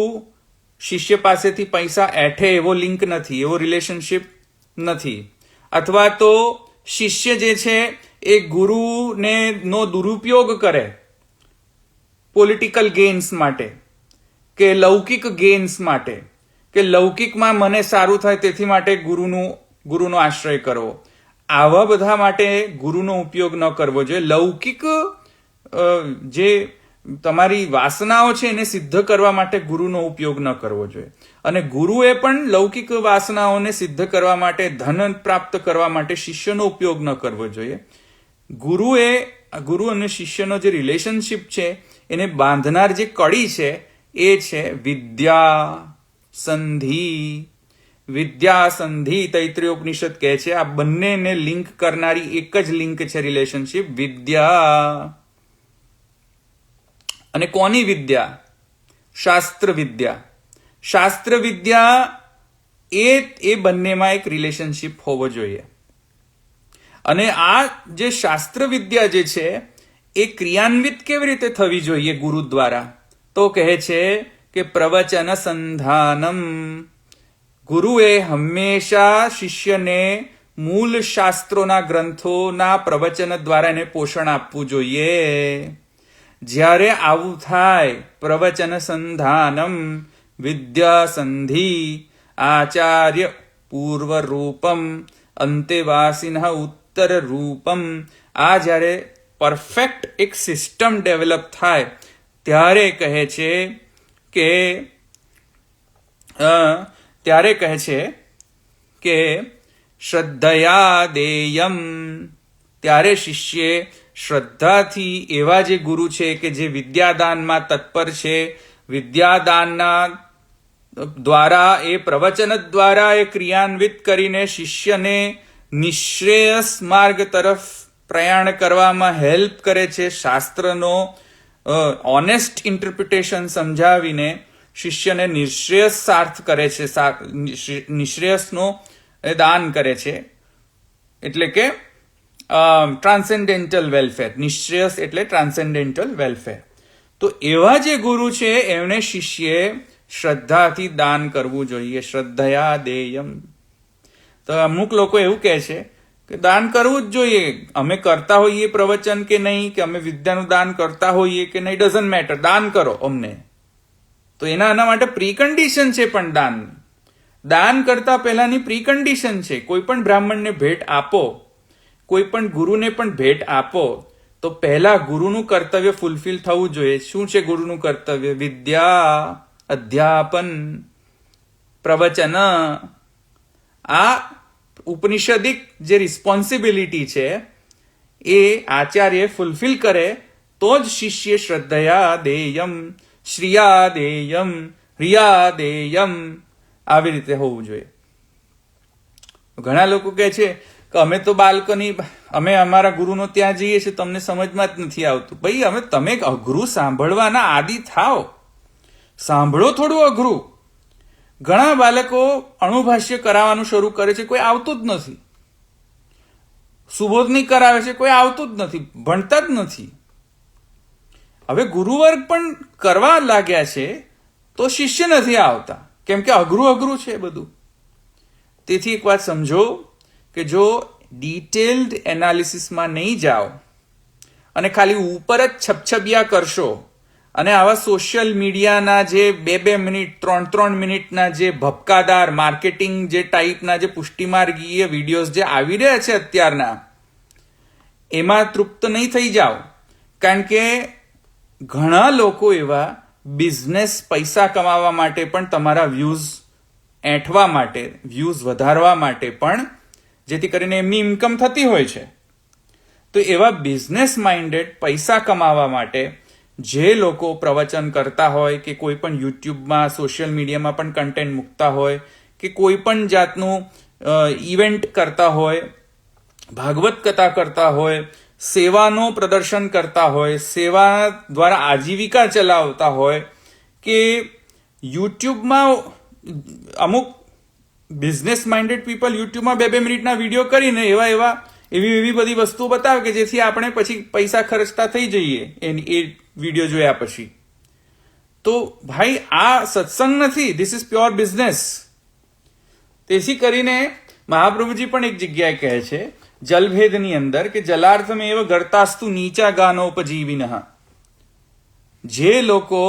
શિષ્ય પાસેથી પૈસા એઠે એવો લિંક નથી, એવો રિલેશનશિપ નથી. અથવા તો શિષ્ય જે છે એ ગુરુને નો દુરુપયોગ કરે પોલિટિકલ ગેઇન્સ માટે, કે લૌકિક ગેઇન્સ માટે, કે લૌકિકમાં મને સારું થાય તેથી માટે ગુરુનો આશ્રય કરવો. આવા બધા માટે ગુરુનો ઉપયોગ ન કરવો જોઈએ. લૌકિક જે તમારી વાસનાઓ છે એને સિદ્ધ કરવા માટે ગુરુનો ઉપયોગ ન કરવો જોઈએ. અને ગુરુએ પણ લૌકિક વાસનાઓને સિદ્ધ કરવા માટે, ધન પ્રાપ્ત કરવા માટે શિષ્યનો ઉપયોગ ન કરવો જોઈએ. ગુરુ અને શિષ્યનો જે રિલેશનશિપ છે એને બાંધનાર જે કડી છે એ છે વિદ્યા સંધિ. વિદ્યા સંધિ તૈત્રીયોપનિષદ કહે છે આ બંનેને લિંક કરનારી એક જ લિંક છે રિલેશનશિપ વિદ્યા. અને કોની વિદ્યા? શાસ્ત્ર વિદ્યા. શાસ્ત્ર વિદ્યા એ બંનેમાં એક રિલેશનશિપ હોવો જોઈએ. અને આ જે શાસ્ત્ર વિદ્યા જે છે એ ક્રિયાન્વિત કેવી રીતે થવી જોઈએ ગુરુ દ્વારા? તો કહે છે કે પ્રવચન સંધાનમ. ગુરુએ હંમેશા શિષ્યને મૂળ શાસ્ત્રોના ગ્રંથોના પ્રવચન દ્વારા એને પોષણ આપવું જોઈએ. જ્યારે આવું થાય પ્રવચન સંધાનમ વિદ્યા સંધિ આચાર્ય પૂર્વ રૂપમ અંતેવાસિન ઉત્તર રૂપમ, આ જ્યારે પરફેક્ટ એક સિસ્ટમ ડેવલપ થાય ત્યારે કહે કે શ્રદ્ધયા દેયમ. ત્યારે શિષ્યે શ્રદ્ધાથી એવા જે ગુરુ છે કે જે વિદ્યાદાનમાં તત્પર છે, વિદ્યાદાનના દ્વારા એ પ્રવચન દ્વારા એ ક્રિયાન્વિત કરીને શિષ્યને નિશ્રેયસ માર્ગ તરફ પ્રયાણ કરવામાં હેલ્પ કરે છે. શાસ્ત્રનો ઓનેસ્ટ ઇન્ટરપ્રિટેશન સમજાવીને શિષ્યને નિશ્રેયસ સાર્થ કરે છે, નિશ્રેયસનો દાન કરે છે. એટલે કે ટ્રાન્સેન્ડેન્ટલ વેલફેર. નિશ્રેયસ એટલે ટ્રાન્સેન્ડેન્ટલ વેલફેર. તો એવા જે ગુરુ છે એમને શિષ્યએ શ્રદ્ધાથી દાન કરવું જોઈએ. શ્રદ્ધયા દેયમ. તો અમુક લોકો એવું કહે છે કે દાન કરવું જ જોઈએ. અમે કરતા હોઈએ પ્રવચન કે નહીં, કે અમે વિદ્યાનું દાન કરતા હોઈએ કે નહીં, ડઝન્ટ મેટર, દાન કરો અમને. તો એના માટે પ્રીકન્ડિશન છે. પણ દાન કરતા પહેલાની પ્રીકન્ડિશન છે. કોઈ પણ બ્રાહ્મણને ભેટ આપો, કોઈ પણ ગુરુને પણ ભેટ આપો, તો પહેલા ગુરુનું કર્તવ્ય ફૂલફિલ થવું જોઈએ. શું છે ગુરુનું કર્તવ્ય? વિદ્યા, અધ્યાપન, પ્રવચન. આ ઉપનિષદિક જે રિસ્પોન્સિબિલિટી છે એ આચાર્ય ફૂલફિલ કરે તો જ શિષ્ય શ્રદ્ધયા દેયમ, શ્રિયા દેયમ, રિયા દેયમ આવી રીતે હોવું જોઈએ. ઘણા લોકો કહે છે કે અમે તો બાલ્કની, અમે અમારા ગુરુનો ત્યાં જઈએ છીએ, તમને સમજમાં જ નથી આવતું. ભાઈ તમે અઘરું સાંભળવાના આદિ થાવ. સાંભળો થોડું અઘરું. ઘણા બાળકો અણુભાષ્ય કરાવવાનું શરૂ કરે છે, કોઈ આવતું જ નથી. સુબોધની કરાવે છે, કોઈ આવતું જ નથી, ભણતા જ નથી. હવે ગુરુવર્ગ પણ કરવા લાગ્યા છે તો શિષ્ય નથી આવતા, કેમ કે અઘરું છે બધું. તેથી એક વાત સમજો કે જો ડિટેલ્ડ એનાલિસિસમાં નહીં જાઓ અને ખાલી ઉપર જ છપછપિયા કરશો અને આવા સોશિયલ મીડિયાના જે 2 મિનિટ 3 મિનિટના જે ભપકાદાર માર્કેટિંગ જે ટાઈપના જે પુષ્ટિમાર્ગીય વિડીયોઝ જે આવી રહ્યા છે અત્યારના, એમાં તૃપ્ત નહીં થઈ જાઓ. કારણ કે ઘણા લોકો એવા બિઝનેસ પૈસા કમાવા માટે પણ, તમારા વ્યૂઝ એંઠવા માટે, વ્યૂઝ વધારવા માટે પણ, જેથી કરીને એમની ઇન્કમ થતી હોય છે. તો એવા બિઝનેસ માઇન્ડેડ પૈસા કમાવા માટે જે લોકો પ્રવચન કરતા હોય કે કોઈ પણ યુટ્યુબમાં, સોશિયલ મીડિયામાં પણ કન્ટેન્ટ મૂકતા હોય કે કોઈ પણ જાતનું ઇવેન્ટ કરતા હોય, ભાગવત કથા કરતા હોય, સેવાનો પ્રદર્શન કરતા હોય, સેવા દ્વારા આજીવિકા ચલાવતા હોય, કે યુટ્યુબમાં અમુક બિઝનેસ માઇન્ડેડ પીપલ યુટ્યુબમાં 2 મિનિટના વિડીયો કરીને એવી બધી વસ્તુઓ બતાવે કે જેથી આપણે પછી પૈસા ખર્ચતા થઈ જઈએ એ વિડીયો જોયા પછી. તો ભાઈ આ સત્સંગ નથી, ધીસ ઇઝ પ્યોર બિઝનેસ. તેથી કરીને મહાપ્રભુજી પણ એક જગ્યાએ કહે છે જલભેદની અંદર કે જલાર્થમ એવ ગર્તાસ્તુ નીચા ગાનોપજીવિનઃ. જે લોકો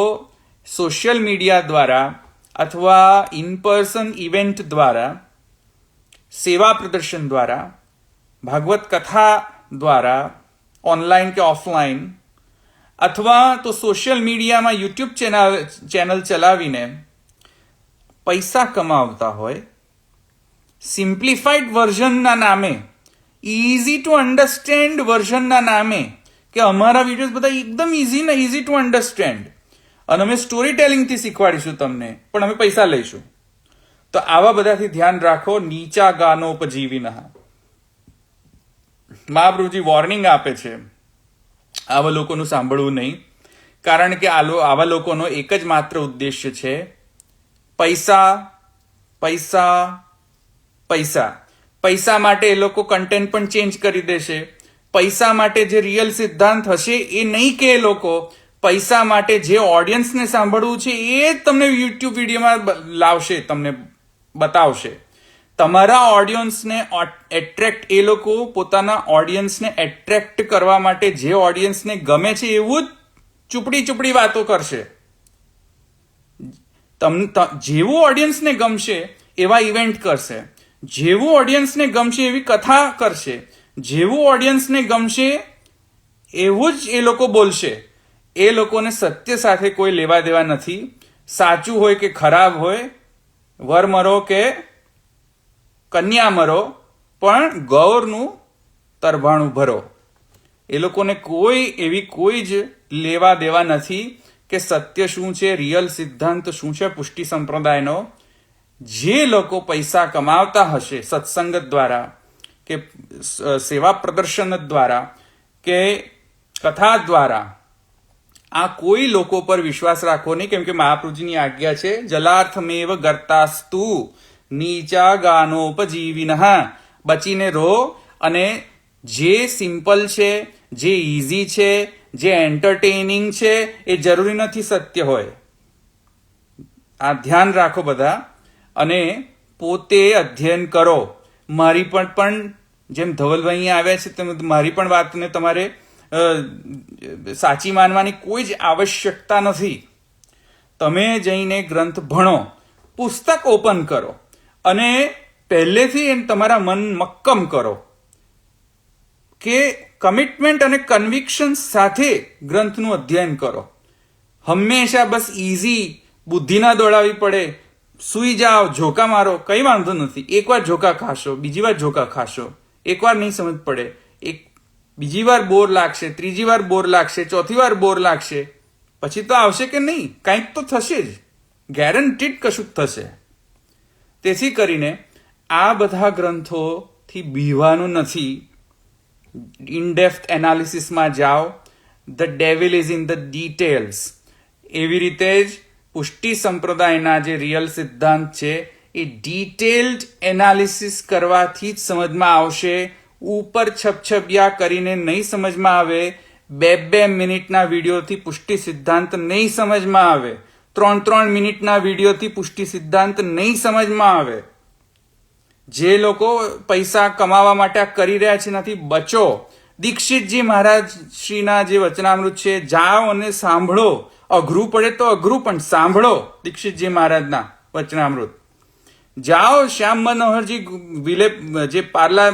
સોશિયલ મીડિયા દ્વારા અથવા ઇન પર્સન ઇવેન્ટ દ્વારા, સેવા પ્રદર્શન દ્વારા, ભાગવત કથા દ્વારા, ઓનલાઈન કે ઓફલાઈન, અથવા તો સોશિયલ મીડિયામાં યુટ્યુબ ચેનલ ચલાવીને પૈસા કમાવતા હોય, સિમ્પ્લિફાઈડ વર્ઝનના નામે, ઇઝી ટુ અન્ડરસ્ટેન્ડ વર્ઝનના નામે, કે અમારા વિડીયોઝ બધા એકદમ ઇઝી ટુ અન્ડરસ્ટેન્ડ અને અમે સ્ટોરી ટેલિંગથી શીખવાડીશું તમને, પણ અમે પૈસા લઈશું. તો આવા બધાથી ધ્યાન રાખો. નીચા ગાનોપજીવિનઃ. મહાપ્રભુજી વોર્નિંગ આપે છે આવા લોકોનું સાંભળવું નહીં, કારણ કે આવા લોકોનો એક જ માત્ર ઉદ્દેશ્ય છે પૈસા પૈસા પૈસા. પૈસા માટે એ લોકો કન્ટેન્ટ પણ ચેન્જ કરી દેશે. પૈસા માટે જે રિયલ સિદ્ધાંત હશે એ નહીં કે એ લોકો પૈસા માટે જે ઓડિયન્સને સાંભળવું છે એ જ તમને યુટ્યુબ વિડીયોમાં લાવશે, તમને બતાવશે. તમારા ઓડિયન્સને એટ્રેક્ટ, એ લોકો પોતાના ઓડિયન્સને એટ્રેક્ટ કરવા માટે જે ઓડિયન્સને ગમે છે એવું જ ચૂપડી વાતો કરશે. જેવું ઓડિયન્સને ગમશે એવા ઇવેન્ટ કરશે, જેવું ઓડિયન્સને ગમશે એવી કથા કરશે, જેવું ઓડિયન્સને ગમશે એવું જ એ લોકો બોલશે. એ લોકોને સત્ય સાથે કોઈ લેવા દેવા નથી. સાચું હોય કે ખરાબ હોય, વર મરો કે કન્યા મરો, પણ ગૌરનું તરભાણું ભરો. એ લોકોને કોઈ જ લેવા દેવા નથી કે સત્ય શું છે, રિયલ સિદ્ધાંત શું છે પુષ્ટિ સંપ્રદાયનો. જે લોકો પૈસા કમાવતા હશે સત્સંગ દ્વારા કે સેવા પ્રદર્શન દ્વારા કે કથા દ્વારા, આ કોઈ લોકો પર વિશ્વાસ રાખવો નહીં, કેમ કે મહાપ્રભુજીની આજ્ઞા છે જલાર્થમેવ ગર્તાસ્તુ નીચા ગાનોપજીવિનઃ. બચીને રહો. અને જે સિમ્પલ છે, જે ઇઝી છે, જે એન્ટરટેનિંગ છે એ જરૂરી નથી સત્ય હોય. આ ધ્યાન રાખો બધા. અને પોતે અધ્યયન કરો. મારી પણ જેમ ધવલભાઈ આવ્યા છે તેમ મારી પણ વાતને તમારે સાચી માનવાની કોઈ જ આવશ્યકતા નથી. તમે જઈને ગ્રંથ ભણો, પુસ્તક ઓપન કરો અને પહેલેથી તમારા મન મક્કમ કરો કે કમિટમેન્ટ અને કન્વિક્શન સાથે ગ્રંથનું અધ્યયન કરો. હંમેશા બસ ઇઝી બુદ્ધિ ના દોડાવી પડે, સુઈ જાઓ, ઝોકા મારો, કઈ વાંધો નથી. એકવાર ઝોકા ખાશો, બીજી વાર ઝોકા ખાશો, એકવાર નહીં સમજ પડે, બીજી વાર બોર લાગશે, ત્રીજી વાર બોર લાગશે, ચોથી વાર બોર લાગશે, પછી તો આવશે કે નહીં, કંઈક તો થશે જ, ગેરંટીડ કશું થશે. તેથી કરીને આ બધા ગ્રંથોથી બીવાનું નથી. ઇનડેપ્થ એનાલિસિસમાં જાઓ. The devil is in the details. એવી રીતે જ પુષ્ટિ સંપ્રદાયના જે રિયલ સિદ્ધાંત છે એ ડિટેલ્ડ એનાલિસિસ કરવાથી જ સમજમાં આવશે. ઉપર છપછપિયા કરીને નહીં સમજમાં આવે. 2 મિનિટના વિડીયોથી પુષ્ટિ સિદ્ધાંત નહીં સમજમાં આવે. 3 મિનિટના વિડીયોથી પુષ્ટિ સિદ્ધાંત નહીં સમજમાં આવે. જે લોકો પૈસા કમાવા માટે આ કરી રહ્યા છે એનાથી બચો. દીક્ષિતજી મહારાજ શ્રીના જે વચનામૃત છે, જાઓ અને સાંભળો. અઘરું પડે તો અઘરું, પણ સાંભળો દીક્ષિતજી મહારાજના વચનામૃત. જાઓ શ્યામ મનોહરજી વિલે જે પાર્લા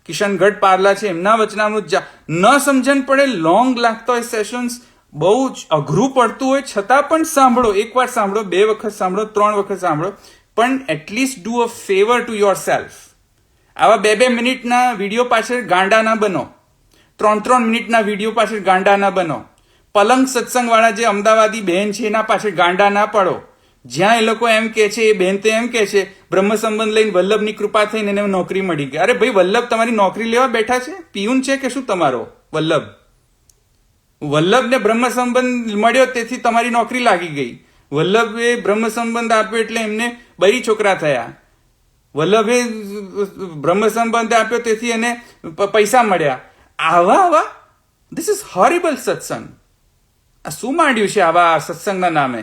કિશનગઢ પાર્લા છે એમના વચનામૃત ન સમજણ પડે, લોંગ લાગતા હોય સેશન્સ, બહુ જ અઘરું પડતું હોય, છતાં પણ સાંભળો. એકવાર સાંભળો, 2 વખત સાંભળો, 3 વખત સાંભળો, પણ at least do a favour to yourself. આવા 2 મિનિટના વિડીયો પાછળ ગાંડા ના બનો. 3 મિનિટના વિડીયો પાછળ ગાંડા ના બનો. પલંગ સત્સંગવાળા જે અમદાવાદી બહેન છે એના પાછળ ગાંડા ના પડો. જ્યાં એ લોકો એમ કે છે, એ બહેન તો એમ કે છે બ્રહ્મ સંબંધ લઈને વલ્લભની કૃપા થઈને એને નોકરી મળી ગઈ. અરે ભાઈ, વલ્લભ તમારી નોકરી લેવા બેઠા છે? પિયુન છે કે શું તમારો વલ્લભ? વલ્લભને બ્રહ્મ સંબંધ મળ્યો તેથી તમારી નોકરી લાગી ગઈ. વલ્લભે બ્રહ્મ સંબંધ આપ્યો એટલે એમને બૈરી છોકરા થયા. વલ્લભે બ્રહ્મ સંબંધ આપ્યો તેથી એને પૈસા મળ્યા. આવા ધીસ ઇઝ હોરિબલ સત્સંગ. આ શું માંડ્યું છે આવા સત્સંગના નામે?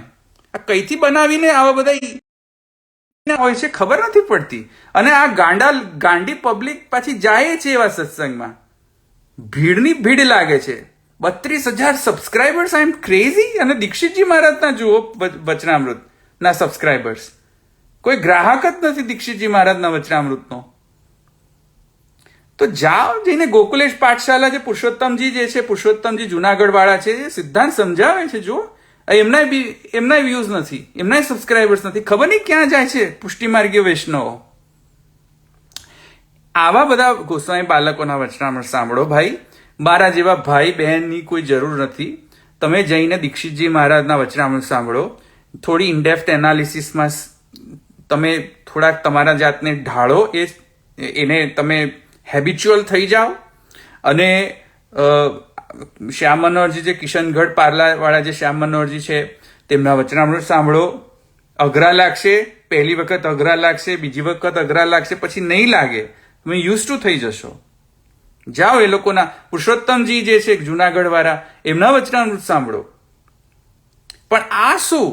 આ કઈથી બનાવીને આવા બધા હોય છે ખબર નથી પડતી. અને આ ગાંડી પબ્લિક પાછી જાય છે એવા સત્સંગમાં. ભીડની ભીડ લાગે છે. 32,000 સબસ્ક્રાઇબર્સ, આઈ એમ ક્રેઝી. અને દીક્ષિતજી મહારાજના જુઓ વચનામૃત ના સબસ્ક્રાઇબર્સ. કોઈ ગ્રાહક જ નથી દીક્ષિતજી મહારાજના વચનામૃતનો. તો જાઓ, જઈને ગોકુલેશ પાઠશાલા જે પુરુષોત્તમજી જુનાગઢ વાળા છે, સિદ્ધાંત સમજાવે છે. જો એમના વ્યૂઝ નથી, એમના સબસ્ક્રાઇબર્સ નથી, ખબર નહીં ક્યાં જાય છે પુષ્ટિ માર્ગીય વૈષ્ણવો. આવા બધા ગોસ્વામી બાલકોના વચનામૃત સાંભળો ભાઈ. મારા જેવા ભાઈ બહેનની કોઈ જરૂર નથી. તમે જઈને દીક્ષિતજી મહારાજના વચનામૃત સાંભળો. થોડી ઇનડેપ્થ એનાલિસિસમાં તમે થોડાક તમારા જાતને ઢાળો, એને તમે હેબિચ્યુઅલ થઈ જાઓ. અને શ્યામ મનોહરજી, જે કિશનગઢ પાર્લાવાળા જે શ્યામ મનોહરજી છે, તેમના વચનામૃત સાંભળો. અઘરા લાગશે, પહેલી વખત અઘરા લાગશે, બીજી વખત અઘરા લાગશે, પછી નહીં લાગે, તમે યુઝ ટુ થઈ જશો. જાઓ એ લોકોના, પુરુષોત્તમજી જે છે જુનાગઢ વાળા, એમના વચનામૃત સાંભળો. પણ આ શું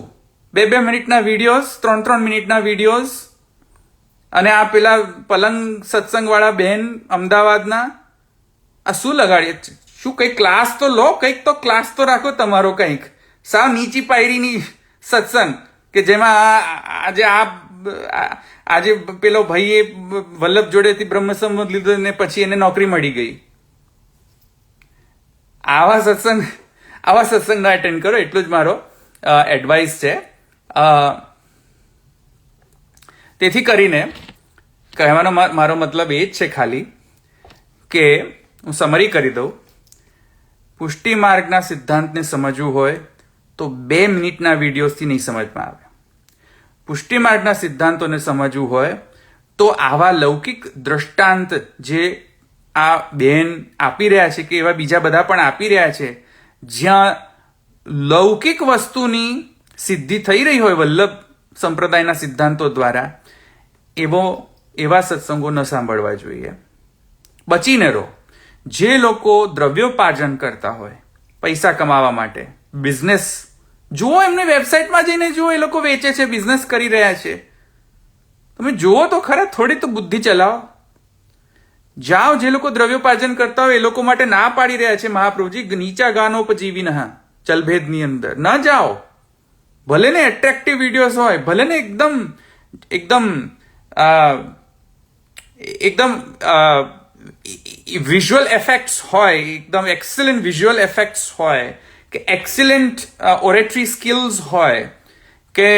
2-2 મિનિટના વિડીયોઝ, 3-3 મિનિટના વિડીયોઝ, અને આ પેલા પલંગ સત્સંગ વાળા બહેન અમદાવાદના, આ શું લગાડીએ? શું કંઈક ક્લાસ તો લો, કંઈક તો ક્લાસ તો રાખો તમારો, કંઈક સાવ નીચી પાયરીની સત્સંગ, કે જેમાં આજે પેલો ભાઈએ વલ્લભ જોડેથી બ્રહ્મસંમત લીધો ને પછી એને નોકરી મળી ગઈ. આવા સત્સંગ ના એટેન્ડ કરો, એટલું જ મારો એડવાઇસ છે. તેથી કરીને કહેવાનો મારો મતલબ એ જ છે ખાલી કે હું સમરી કરી દઉં. પુષ્ટિ માર્ગના સિદ્ધાંતને સમજવું હોય તો 2 મિનિટના વિડીયોઝથી નહીં સમજમાં આવે. પુષ્ટિ માર્ગના સિદ્ધાંતોને સમજવું હોય તો આવા લૌકિક દ્રષ્ટાંત જે આ બેન આપી રહ્યા છે, કે એવા બીજા બધા પણ આપી રહ્યા છે, જ્યાં લૌકિક વસ્તુની સિદ્ધિ થઈ રહી હોય વલ્લભ સંપ્રદાયના સિદ્ધાંતો દ્વારા, એવા સત્સંગો ન સાંભળવા જોઈએ. બચીને રહો. જે લોકો દ્રવ્યોપાર્જન કરતા હોય પૈસા કમાવા માટે, બિઝનેસ જુઓ, એમની વેબસાઇટમાં જઈને જુઓ, એ લોકો વેચે છે, બિઝનેસ કરી રહ્યા છે. તમે જુઓ તો ખરા, થોડી તો બુદ્ધિ ચલાવો. જાઓ, જે લોકો દ્રવ્યોપાર્જન કરતા હોય એ લોકો માટે ના પાડી રહ્યા છે મહાપ્રભુજી, નીચા ગાનોપજીવી ચલભેદની અંદર ન જાઓ. ભલે ને એટ્રેક્ટિવ વિડીયોઝ હોય, ભલે ને એકદમ વિઝ્યુઅલ ઇફેક્ટ્સ હોય, એકદમ એક્સેલન્ટ વિઝ્યુઅલ ઇફેક્ટ્સ હોય, કે એક્સેલન્ટ ઓરેટરી સ્કિલ્સ હોય, કે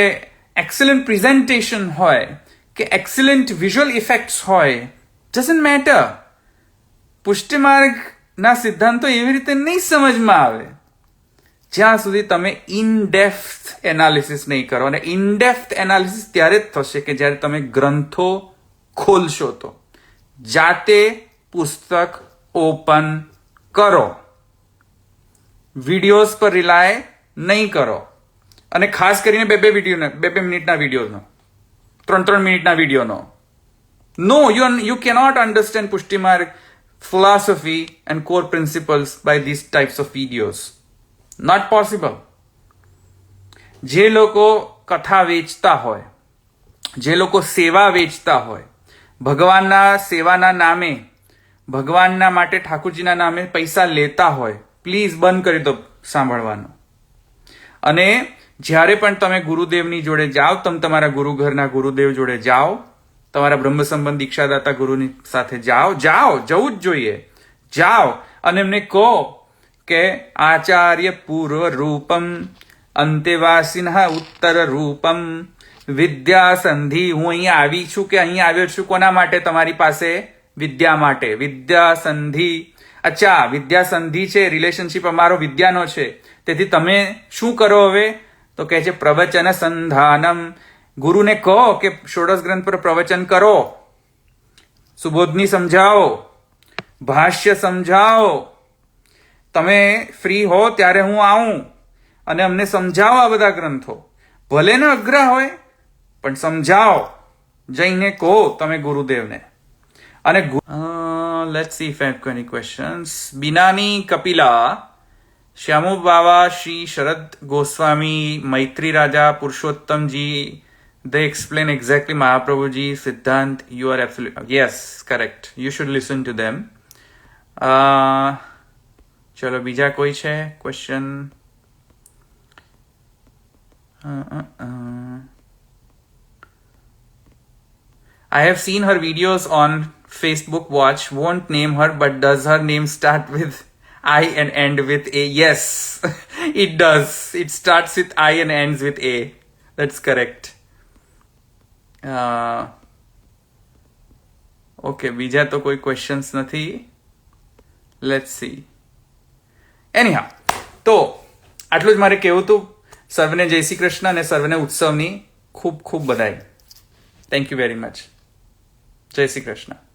એક્સેલન્ટ પ્રેઝન્ટેશન હોય, કે એક્સેલન્ટ વિઝ્યુઅલ ઇફેક્ટ્સ હોય, ડઝન્ટ મેટર. પુષ્ટિ માર્ગના સિદ્ધાંતો એવી રીતે નહીં સમજમાં આવે જ્યાં સુધી તમે ઇન ડેપ્થ એનાલિસિસ નહીં કરો. અને ઇન ડેપ્થ એનાલિસિસ ત્યારે જ થશે કે જ્યારે તમે ગ્રંથો ખોલશો, તો જાતે પુસ્તક ઓપન કરો, વિડીયોઝ પર રિલાય નહીં કરો. અને ખાસ કરીને 2-2 મિનિટના વિડીયોનો, 3-3 મિનિટના વિડીયોનો. No, you cannot understand Pushti Marg philosophy and core principles by these types of videos. Not possible. જે લોકો કથા વેચતા હોય, જે લોકો સેવા વેચતા હોય, ભગવાનના સેવાના નામે, ભગવાનના માટે ઠાકુરજીના નામે પૈસા લેતા હોય, પ્લીઝ બંધ કરી દો સાંભળવાનું. અને જ્યારે પણ તમે ગુરુદેવની જોડે જાઓ, તમે તમારા ગુરુ ઘરના ગુરુદેવ જોડે જાઓ, તમારા બ્રહ્મ સંબંધ દીક્ષાદાતા ગુરુની સાથે જવું જ જોઈએ. જાઓ અને એમને કહો કે આચાર્ય પૂર્વ રૂપમ અંતેવાસીન ઉત્તર રૂપમ વિદ્યા સંધિ. હું અહીંયા આવી છું, કે અહીંયા આવ્યો છું કોના માટે? તમારી પાસે વિદ્યા માટે. વિદ્યા સંધિ. અચ્છા, વિદ્યા સંધિ છે, રિલેશનશિપ અમારો વિદ્યાનો છે. તેથી તમે શું કરો હવે? તો કહે છે પ્રવચન સંધાનમ. ગુરુને કહો કે ષોડશ ગ્રંથ પર પ્રવચન કરો, સુબોધની સમજાવો, ભાષ્ય સમજાવો. તમે ફ્રી હો ત્યારે હું આવું અને અમને સમજાવો આ બધા ગ્રંથો. ભલે ને અઘરા હોય પણ સમજાવો. જઈને કહો તમે ગુરુદેવને. અને let's see if I have any questions. બીનાની કપિલા, શ્યામુ બાવા, શ્રી શરદ ગોસ્વામી, મૈત્રી રાજા, પુરુષોત્તમજી, they explain exactly Mahaprabhuji Siddhant. You are absolutely, yes, correct. You should listen to them. ચલો બીજા કોઈ છે question? I have seen her videos on Facebook Watch. Won't name her, but does her name start with I and end with A? Yes, it does. It starts with I and ends with A. That's correct. Okay, બીજા તો કોઈ questions નથી. Let's see. એનીહાઉ, તો આટલું જ મારે કહેવું હતું. સર્વને જય શ્રી કૃષ્ણ અને સર્વને ઉત્સવની ખૂબ ખૂબ બધાઈ. Thank you very much. જય શ્રી કૃષ્ણ.